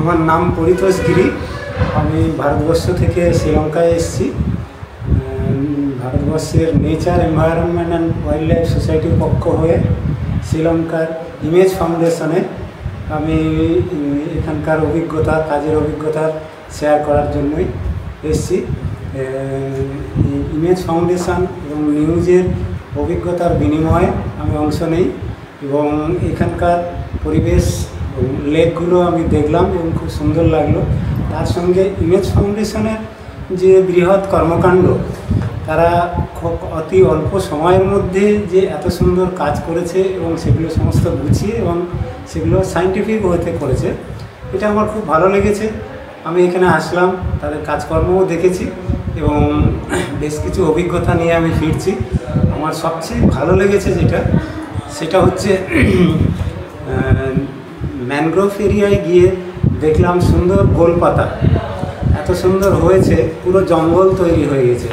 আমার নাম পরিতোষ গিরি। আমি ভারতবর্ষ থেকে শ্রীলঙ্কায় এসেছি। ভারতবর্ষের nature environment and wild life সোসাইটির পক্ষ হয়ে শ্রীলঙ্কার ইমেজ ফাউন্ডেশনে আমি এখানকার অভিজ্ঞতা, কাজের অভিজ্ঞতা শেয়ার করার জন্যই এসেছি। ইমেজ ফাউন্ডেশন এবং নিউজের অভিজ্ঞতার বিনিময়ে আমি অংশ নেই এবং এখানকার পরিবেশ লেকগুলো আমি দেখলাম এবং খুব সুন্দর লাগলো। তার সঙ্গে ইমেজ ফাউন্ডেশনের যে বৃহৎ কর্মকাণ্ড, তারা খুব অতি অল্প সময়ের মধ্যে যে এত সুন্দর কাজ করেছে এবং সেগুলো সমস্ত গুছিয়ে এবং সেগুলো সায়েন্টিফিক ওয়েতে করেছে, এটা আমার খুব ভালো লেগেছে। আমি এখানে আসলাম, তাদের কাজকর্মও দেখেছি এবং বেশ কিছু অভিজ্ঞতা নিয়ে আমি ফিরছি। আমার সবচেয়ে ভালো লেগেছে সেটা হচ্ছে ম্যানগ্রোভ এরিয়ায় গিয়ে দেখলাম সুন্দর গোলপাতা এত সুন্দর হয়েছে, পুরো জঙ্গল তৈরি হয়ে গেছে।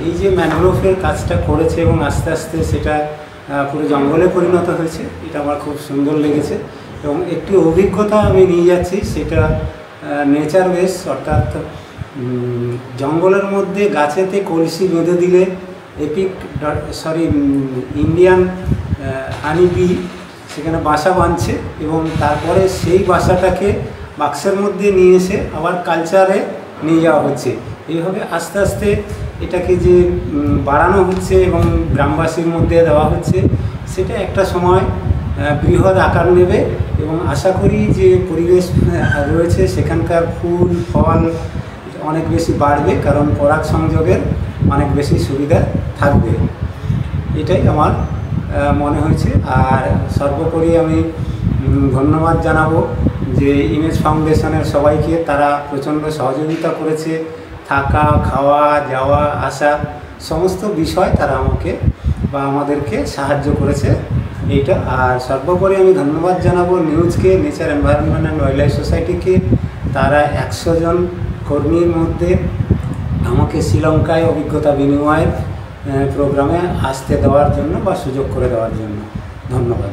এই যে ম্যানগ্রোভের কাজটা করেছে এবং আস্তে আস্তে সেটা পুরো জঙ্গলে পরিণত হয়েছে, এটা আমার খুব সুন্দর লেগেছে। এবং একটি অভিজ্ঞতা আমি নিয়ে যাচ্ছি, সেটা নেচার বেস, অর্থাৎ জঙ্গলের মধ্যে গাছেতে কলসি বেঁধে দিলে ইন্ডিয়ান হানিবি সেখানে বাসা বাঁধছে এবং তারপরে সেই বাসাটাকে বাক্সের মধ্যে নিয়ে এসে আবার কালচারে নিয়ে যাওয়া হচ্ছে। এইভাবে আস্তে আস্তে এটাকে যে বাড়ানো হচ্ছে এবং গ্রামবাসীর মধ্যে দেওয়া হচ্ছে, সেটা একটা সময় বৃহৎ আকার নেবে এবং আশা করি যে পরিবেশ রয়েছে সেখানকার ফুল ফল অনেক বেশি বাড়বে, কারণ পরাগ সংযোগের অনেক বেশি সুবিধা থাকবে। এটাই আমার মনে হয়েছে। আর সর্বোপরি আমি ধন্যবাদ জানাবো যে ইমেজ ফাউন্ডেশনের সবাইকে, তারা প্রচণ্ড সহযোগিতা করেছে, থাকা খাওয়া যাওয়া আসা সমস্ত বিষয় তারা আমাকে বা আমাদেরকে সাহায্য করেছে এইটা। আর সর্বোপরি আমি ধন্যবাদ জানাবো নিউজকে, nature environment and wild life সোসাইটিকে। তারা 100 জন কর্মীর মধ্যে আমাকে শ্রীলঙ্কায় অভিজ্ঞতা বিনিময়ের প্রোগ্রামে আসতে দেওয়ার জন্য বা সুযোগ করে দেওয়ার জন্য ধন্যবাদ।